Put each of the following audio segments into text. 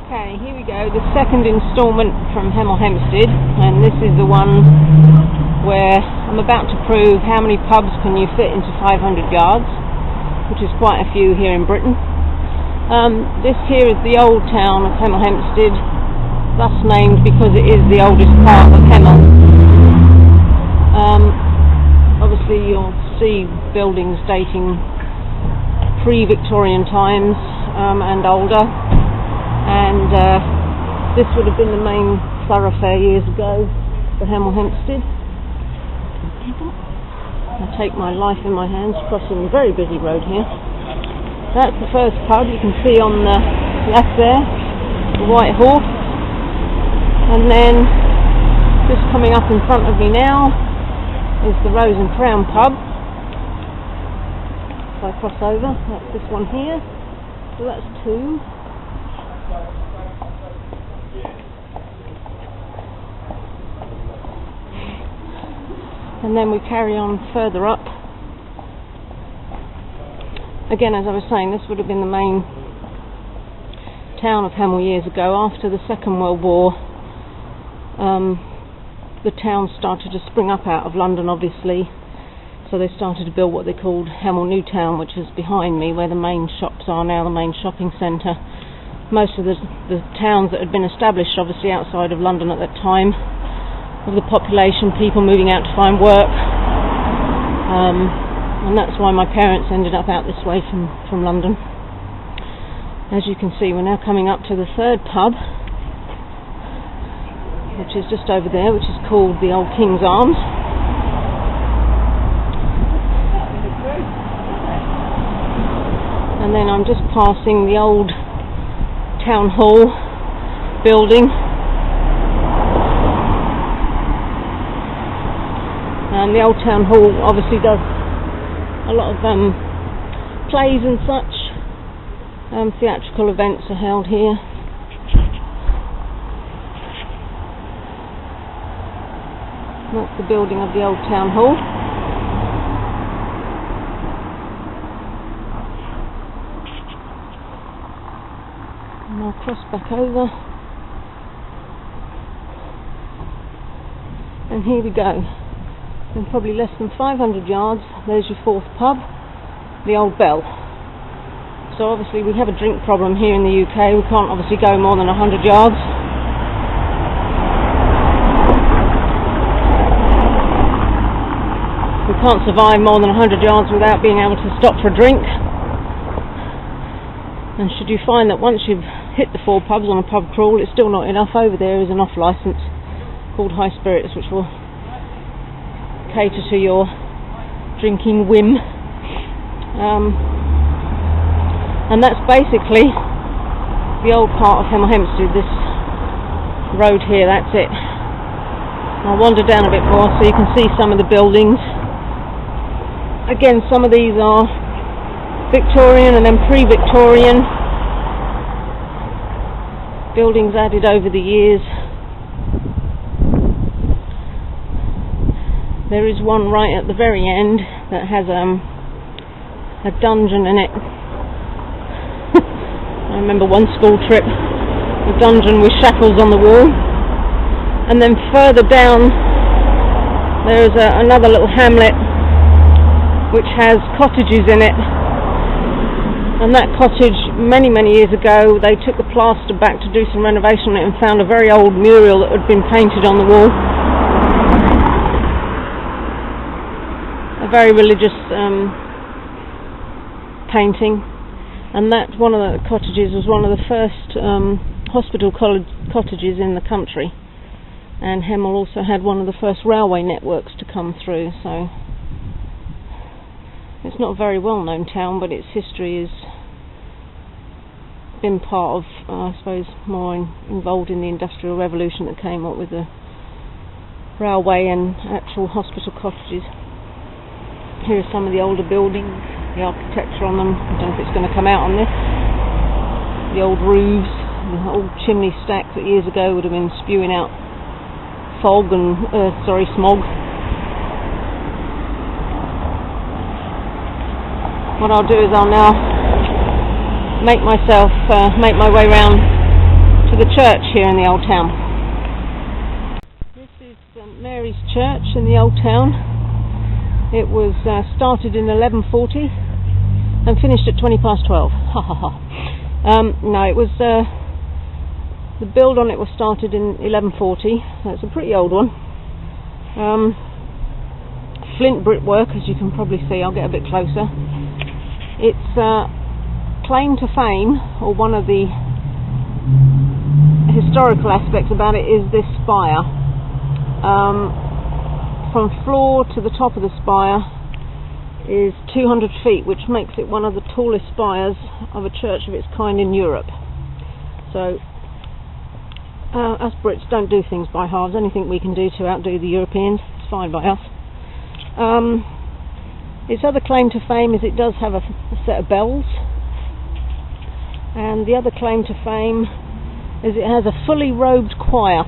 Okay, here we go, the second instalment from Hemel Hempstead, and this is the one where I'm about to prove how many pubs can you fit into 500 yards, which is quite a few here in Britain. This here is the old town of Hemel Hempstead, thus named because it is the oldest part of Hemel. Obviously you'll see buildings dating pre-Victorian times and older. And this would have been the main thoroughfare years ago for Hemel Hempstead. I take my life in my hands, crossing a very busy road here. That's the first pub you can see on the left there, the White Horse. And then just coming up in front of me now is the Rose and Crown pub. If I cross over, that's this one here. So that's two. And then we carry on further up. Again, as I was saying, this would have been the main town of Hemel years ago. After the Second World War, the town started to spring up out of London, obviously. So they started to build what they called Hemel New Town, which is behind me, where the main shops are now, the main shopping centre. Most of the towns that had been established, obviously, outside of London at that time, of the population, people moving out to find work, and that's why my parents ended up out this way from London. As you can see, we're now coming up to the third pub, which is just over there, which is called the Old King's Arms. And then I'm just passing the old town hall building. And the old town hall obviously does a lot of plays and such. Theatrical events are held here. That's the building of the old town hall. And I'll cross back over. And here we go. In probably less than 500 yards, there's your fourth pub, the Old Bell. So obviously we have a drink problem here in the UK. We can't obviously go more than 100 yards. We can't survive more than 100 yards without being able to stop for a drink. And should you find that once you've hit the four pubs on a pub crawl, it's still not enough, over there is an off licence called High Spirits, which will cater to your drinking whim, and that's basically the old part of Hemel Hempstead. This road here, that's it. I'll wander down a bit more so you can see some of the buildings. Again, some of these are Victorian and then pre-Victorian buildings added over the years. There is one right at the very end that has a dungeon in it. I remember one school trip, a dungeon with shackles on the wall. And then further down there is another little hamlet which has cottages in it. And that cottage, many years ago, they took the plaster back to do some renovation on it and found a very old mural that had been painted on the wall. Very religious painting, and that one of the cottages was one of the first hospital cottages in the country, and Hemel also had one of the first railway networks to come through, so it's not a very well known town, but its history has been part of, I suppose, more involved in the Industrial Revolution that came up with the railway and actual hospital cottages. Here are some of the older buildings, the architecture on them. I don't know if it's going to come out on this. The old roofs, the old chimney stacks that years ago would have been spewing out smog. What I'll do is I'll now make my way round to the church here in the old town. This is St Mary's Church in the old town. It was started in 1140 and finished at 12:20. Ha ha ha. No, it was the build on it was started in 1140. So it's a pretty old one. Flint brickwork, as you can probably see. I'll get a bit closer. Its claim to fame, or one of the historical aspects about it, is this spire. From floor to the top of the spire is 200 feet, which makes it one of the tallest spires of a church of its kind in Europe. So us Brits don't do things by halves. Anything we can do to outdo the Europeans is fine by us. Its other claim to fame is it does have a set of bells, and the other claim to fame is it has a fully robed choir,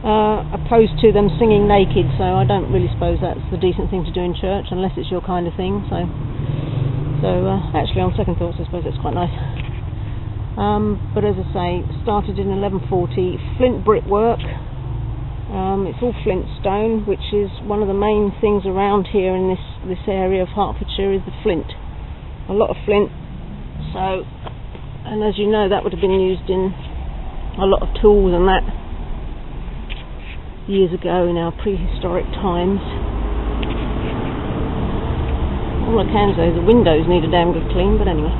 opposed to them singing naked. So I don't really suppose that's the decent thing to do in church, unless it's your kind of thing. So actually, on second thoughts, I suppose it's quite nice. But as I say, started in 1140, flint brickwork. It's all flint stone, which is one of the main things around here in this area of Hertfordshire, is the flint. A lot of flint. So, and as you know, that would have been used in a lot of tools and that years ago in our prehistoric times. All I can say is the windows need a damn good clean, but anyway.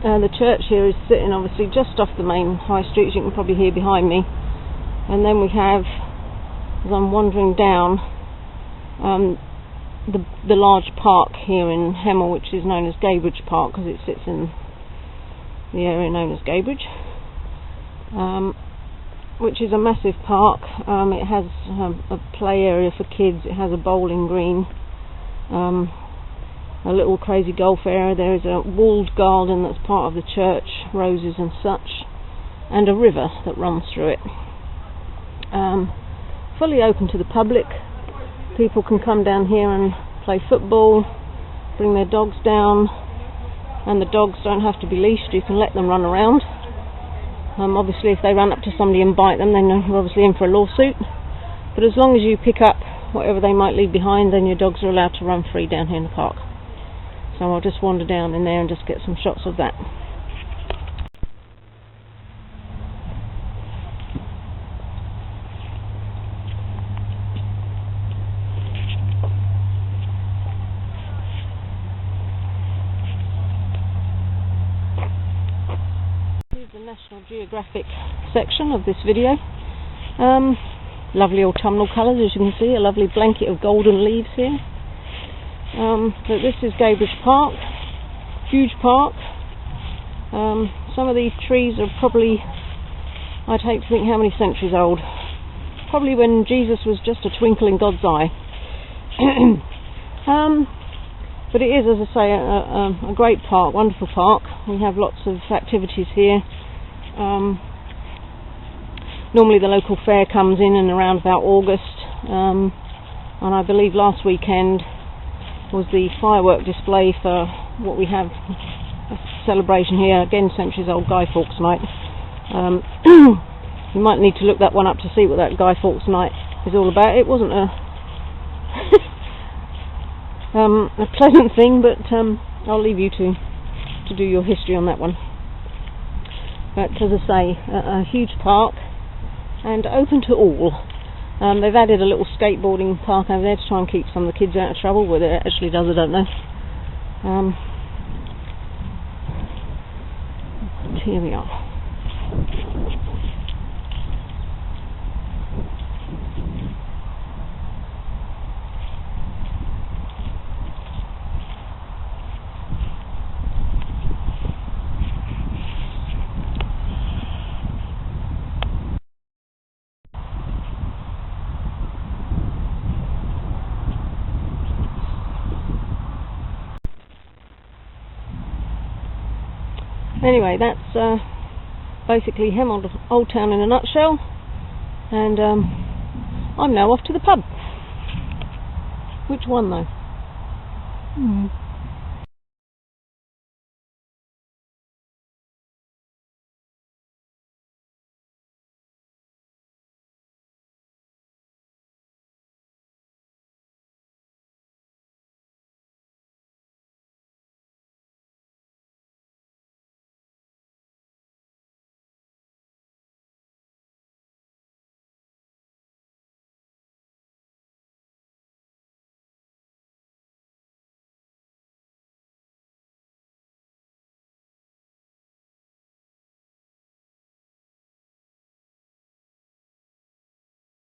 The church here is sitting obviously just off the main high street, as you can probably hear behind me. And then we have, as I'm wandering down, the large park here in Hemel, which is known as Gadebridge Park, because it sits in the area known as Gadebridge, which is a massive park. It has a play area for kids, it has a bowling green, a little crazy golf area. There is a walled garden that's part of the church, roses and such, and a river that runs through it. Fully open to the public. People can come down here and play football, bring their dogs down, and the dogs don't have to be leashed. You can let them run around. Obviously, if they run up to somebody and bite them, then you're obviously in for a lawsuit. But as long as you pick up whatever they might leave behind, then your dogs are allowed to run free down here in the park. So I'll just wander down in there and just get some shots of that. Here's the National Geographic section of this video. Lovely autumnal colours, as you can see, a lovely blanket of golden leaves here. But this is Gadebridge Park, huge park. Some of these trees are probably, I'd hate to think how many centuries old. Probably when Jesus was just a twinkle in God's eye. But it is, as I say, a great park, wonderful park. We have lots of activities here. Normally the local fair comes in and around about August, and I believe last weekend was the firework display for what we have, a celebration here, again centuries old, Guy Fawkes Night. You might need to look that one up to see what that Guy Fawkes Night is all about. It wasn't a a pleasant thing, but I'll leave you to do your history on that one. But as I say, a huge park and open to all. They've added a little skateboarding park over there to try and keep some of the kids out of trouble. Whether it actually does, I don't know. But here we are. Anyway, that's basically Hemel Old Town in a nutshell, and I'm now off to the pub. Which one though?